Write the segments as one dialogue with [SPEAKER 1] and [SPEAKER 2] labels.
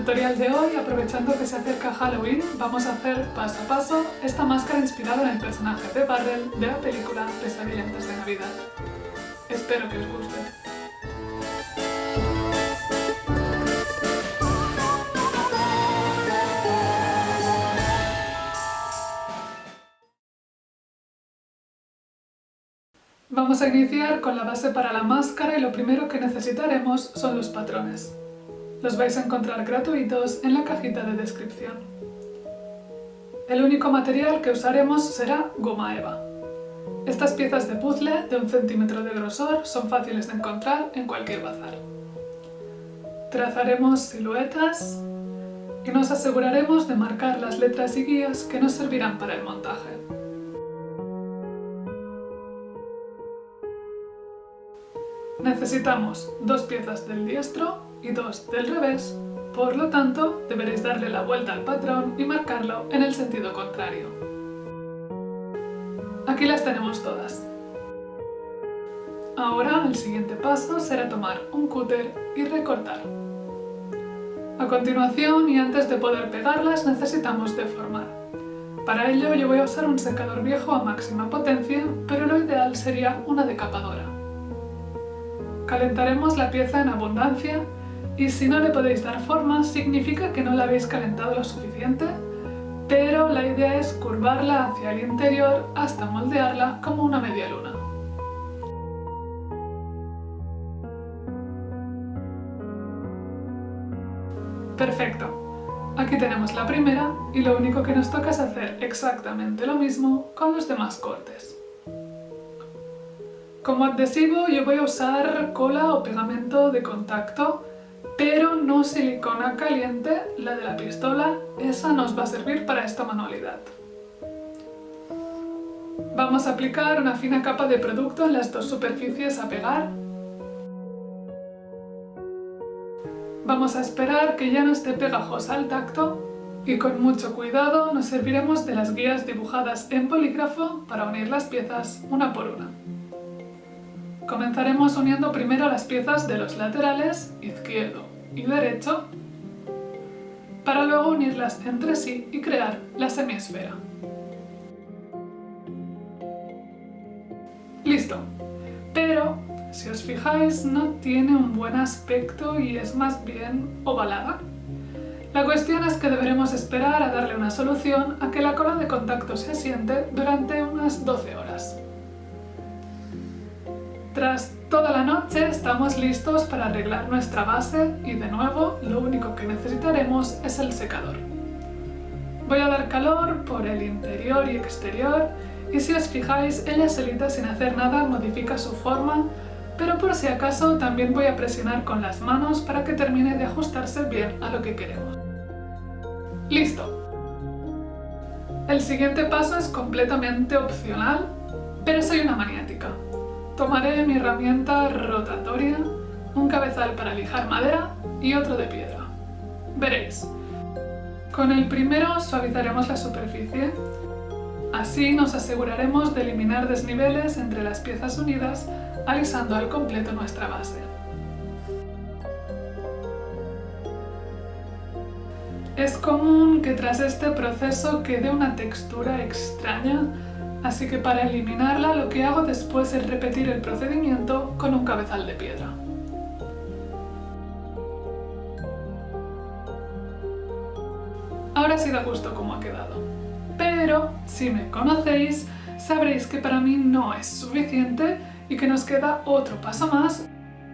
[SPEAKER 1] tutorial de hoy, aprovechando que se acerca Halloween, vamos a hacer paso a paso esta máscara inspirada en el personaje de Burrell de la película Pesadilla antes de Navidad. Espero que os guste. Vamos a iniciar con la base para la máscara y lo primero que necesitaremos son los patrones. Los vais a encontrar gratuitos en la cajita de descripción. El único material que usaremos será goma eva. Estas piezas de puzzle de 1 centímetro de grosor son fáciles de encontrar en cualquier bazar. Trazaremos siluetas y nos aseguraremos de marcar las letras y guías que nos servirán para el montaje. Necesitamos 2 piezas del diestro y 2 del revés, por lo tanto deberéis darle la vuelta al patrón y marcarlo en el sentido contrario. Aquí las tenemos todas. Ahora el siguiente paso será tomar un cúter y recortar. A continuación y antes de poder pegarlas necesitamos deformar. Para ello yo voy a usar un secador viejo a máxima potencia, pero lo ideal sería una decapadora. Calentaremos la pieza en abundancia y si no le podéis dar forma significa que no la habéis calentado lo suficiente, pero la idea es curvarla hacia el interior hasta moldearla como una media luna. Perfecto, aquí tenemos la primera y lo único que nos toca es hacer exactamente lo mismo con los demás cortes. Como adhesivo yo voy a usar cola o pegamento de contacto, pero no silicona caliente, la de la pistola, esa nos va a servir para esta manualidad. Vamos a aplicar una fina capa de producto en las 2 superficies a pegar. Vamos a esperar que ya no esté pegajosa al tacto y con mucho cuidado nos serviremos de las guías dibujadas en bolígrafo para unir las piezas una por una. Comenzaremos uniendo primero las piezas de los laterales, izquierdo y derecho, para luego unirlas entre sí y crear la semiesfera. Listo, pero si os fijáis no tiene un buen aspecto y es más bien ovalada. La cuestión es que deberemos esperar a darle una solución a que la cola de contacto se asiente durante unas 12 horas. Tras toda la noche estamos listos para arreglar nuestra base y de nuevo lo único que necesitaremos es el secador. Voy a dar calor por el interior y exterior y si os fijáis ella solita sin hacer nada modifica su forma, pero por si acaso también voy a presionar con las manos para que termine de ajustarse bien a lo que queremos. ¡Listo! El siguiente paso es completamente opcional, pero soy una maniática. Tomaré mi herramienta rotatoria, un cabezal para lijar madera y otro de piedra. Veréis. Con el primero suavizaremos la superficie. Así nos aseguraremos de eliminar desniveles entre las piezas unidas, alisando al completo nuestra base. Es común que tras este proceso quede una textura extraña, así que para eliminarla lo que hago después es repetir el procedimiento con un cabezal de piedra. Ahora sí da gusto cómo ha quedado, pero si me conocéis sabréis que para mí no es suficiente y que nos queda otro paso más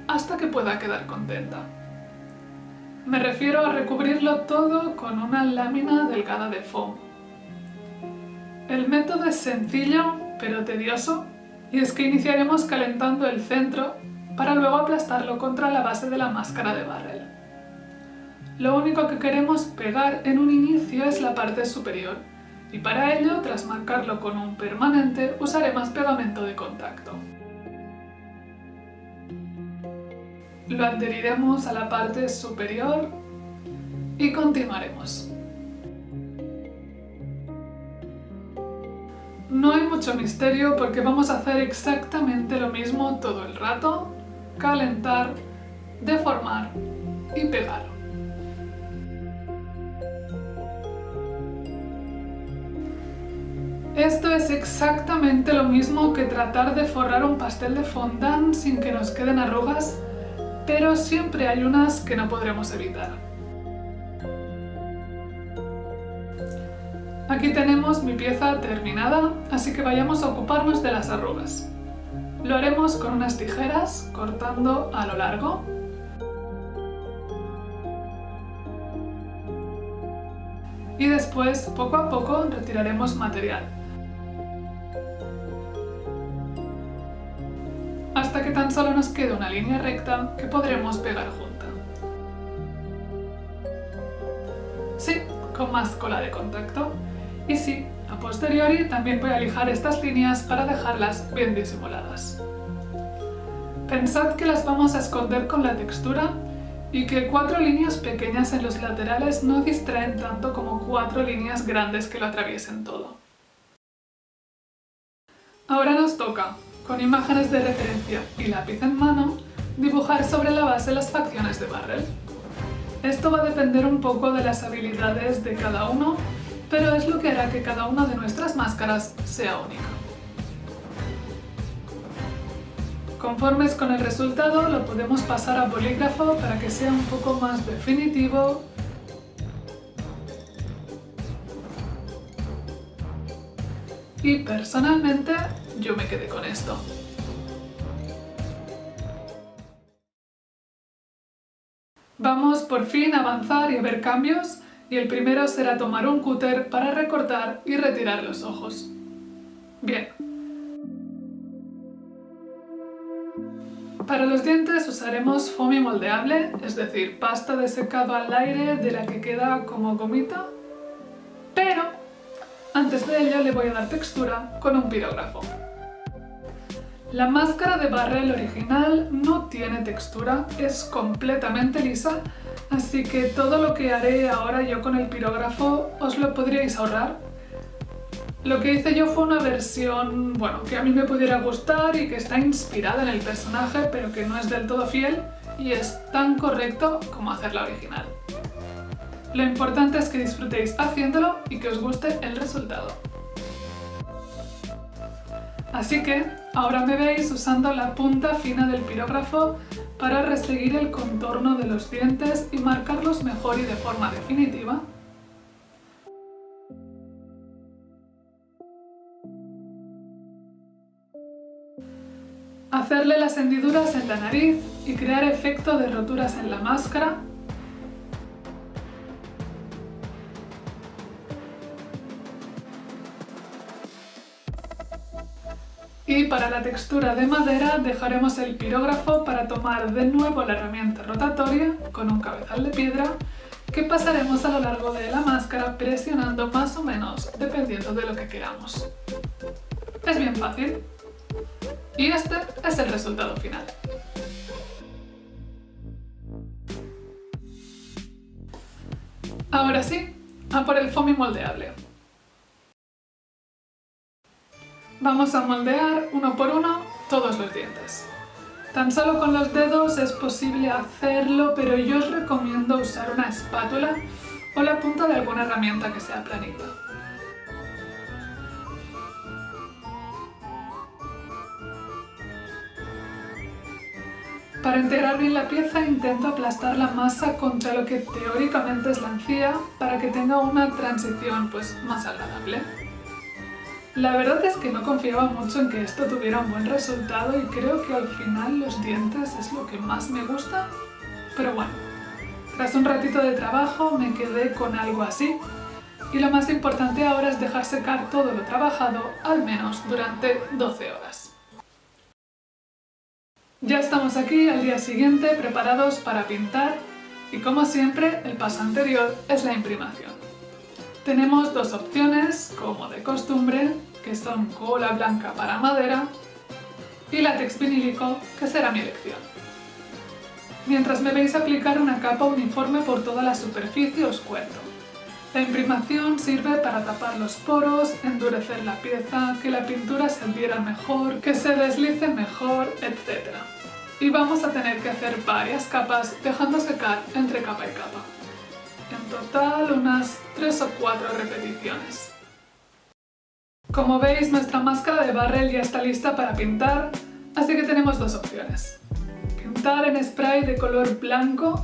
[SPEAKER 1] hasta que pueda quedar contenta. Me refiero a recubrirlo todo con una lámina delgada de foam. El método es sencillo, pero tedioso, y es que iniciaremos calentando el centro para luego aplastarlo contra la base de la máscara de Burrell. Lo único que queremos pegar en un inicio es la parte superior, y para ello, tras marcarlo con un permanente, usaré más pegamento de contacto. Lo adheriremos a la parte superior y continuaremos. No hay mucho misterio porque vamos a hacer exactamente lo mismo todo el rato: calentar, deformar y pegar. Esto es exactamente lo mismo que tratar de forrar un pastel de fondant sin que nos queden arrugas, pero siempre hay unas que no podremos evitar. Aquí tenemos mi pieza terminada, así que vayamos a ocuparnos de las arrugas. Lo haremos con unas tijeras, cortando a lo largo. Y después, poco a poco, retiraremos material. Hasta que tan solo nos quede una línea recta que podremos pegar junta. Sí, con más cola de contacto. Y sí, a posteriori también voy a lijar estas líneas para dejarlas bien disimuladas. Pensad que las vamos a esconder con la textura y que 4 líneas pequeñas en los laterales no distraen tanto como 4 líneas grandes que lo atraviesen todo. Ahora nos toca, con imágenes de referencia y lápiz en mano, dibujar sobre la base las facciones de Barrel. Esto va a depender un poco de las habilidades de cada uno, pero es lo que hará que cada una de nuestras máscaras sea única. Conformes con el resultado, lo podemos pasar a bolígrafo para que sea un poco más definitivo. Y personalmente, yo me quedé con esto. Vamos por fin a avanzar y a ver cambios, y el primero será tomar un cúter para recortar y retirar los ojos. Bien. Para los dientes usaremos foamy moldeable, es decir, pasta de secado al aire de la que queda como gomita, pero antes de ello le voy a dar textura con un pirógrafo. La máscara de Barrel original no tiene textura, es completamente lisa, así que todo lo que haré ahora yo con el pirógrafo os lo podríais ahorrar. Lo que hice yo fue una versión, bueno, que a mí me pudiera gustar y que está inspirada en el personaje, pero que no es del todo fiel y es tan correcto como hacer la original. Lo importante es que disfrutéis haciéndolo y que os guste el resultado. Así que ahora me veis usando la punta fina del pirógrafo para reseguir el contorno de los dientes y marcarlos mejor y de forma definitiva. Hacerle las hendiduras en la nariz y crear efecto de roturas en la máscara. Y para la textura de madera dejaremos el pirógrafo para tomar de nuevo la herramienta rotatoria con un cabezal de piedra que pasaremos a lo largo de la máscara presionando más o menos dependiendo de lo que queramos. Es bien fácil. Y este es el resultado final. Ahora sí, a por el foamy moldeable. Vamos a moldear uno por uno todos los dientes. Tan solo con los dedos es posible hacerlo, pero yo os recomiendo usar una espátula o la punta de alguna herramienta que sea planita. Para integrar bien la pieza intento aplastar la masa contra lo que teóricamente es la encía para que tenga una transición más agradable. La verdad es que no confiaba mucho en que esto tuviera un buen resultado y creo que al final los dientes es lo que más me gusta, pero bueno, tras un ratito de trabajo me quedé con algo así y lo más importante ahora es dejar secar todo lo trabajado al menos durante 12 horas. Ya estamos aquí al día siguiente preparados para pintar y como siempre el paso anterior es la imprimación. Tenemos dos opciones, como de costumbre, que son cola blanca para madera y látex vinílico, que será mi elección. Mientras me veis aplicar una capa uniforme por toda la superficie os cuento. La imprimación sirve para tapar los poros, endurecer la pieza, que la pintura se adhiera mejor, que se deslice mejor, etc. Y vamos a tener que hacer varias capas dejando secar entre capa y capa. En total unas 3 o 4 repeticiones. Como veis, nuestra máscara de Barrel ya está lista para pintar, así que tenemos dos opciones. Pintar en spray de color blanco,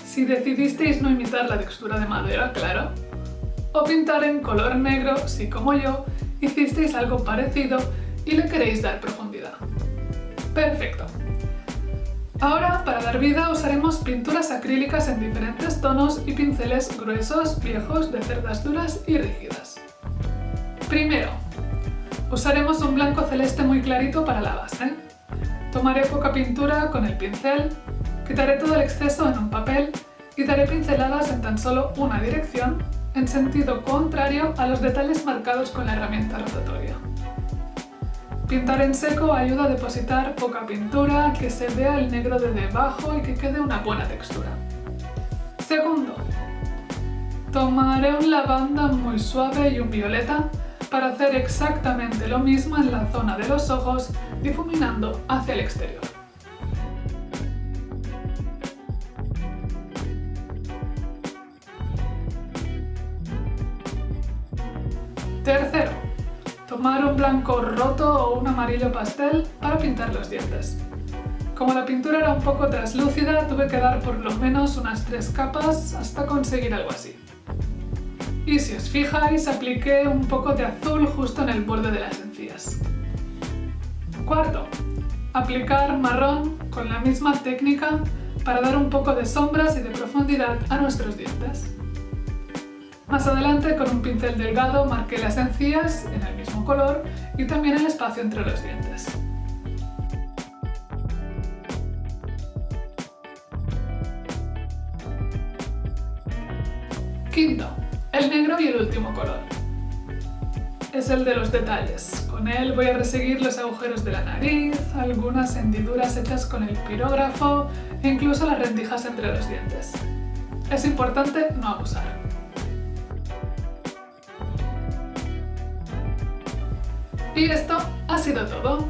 [SPEAKER 1] si decidisteis no imitar la textura de madera, claro. O pintar en color negro, si como yo, hicisteis algo parecido y le queréis dar profundidad. Perfecto. Ahora, para dar vida, usaremos pinturas acrílicas en diferentes tonos y pinceles gruesos, viejos, de cerdas duras y rígidas. Primero, usaremos un blanco celeste muy clarito para la base. Tomaré poca pintura con el pincel, quitaré todo el exceso en un papel y daré pinceladas en tan solo una dirección, en sentido contrario a los detalles marcados con la herramienta rotatoria. Pintar en seco ayuda a depositar poca pintura, que se vea el negro de debajo y que quede una buena textura. Segundo, tomaré un lavanda muy suave y un violeta para hacer exactamente lo mismo en la zona de los ojos, difuminando hacia el exterior. Tercero, tomar un blanco roto o un amarillo pastel para pintar los dientes. Como la pintura era un poco translúcida, tuve que dar por lo menos unas 3 capas hasta conseguir algo así. Y si os fijáis, apliqué un poco de azul justo en el borde de las encías. Cuarto, aplicar marrón con la misma técnica para dar un poco de sombras y de profundidad a nuestros dientes. Más adelante, con un pincel delgado, marqué las encías en el mismo color y también el espacio entre los dientes. Quinto, el negro y el último color. Es el de los detalles. Con él voy a reseguir los agujeros de la nariz, algunas hendiduras hechas con el pirógrafo e incluso las rendijas entre los dientes. Es importante no abusar. Y esto ha sido todo.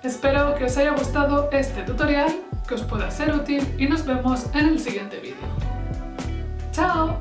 [SPEAKER 1] Espero que os haya gustado este tutorial, que os pueda ser útil y nos vemos en el siguiente vídeo. ¡Chao!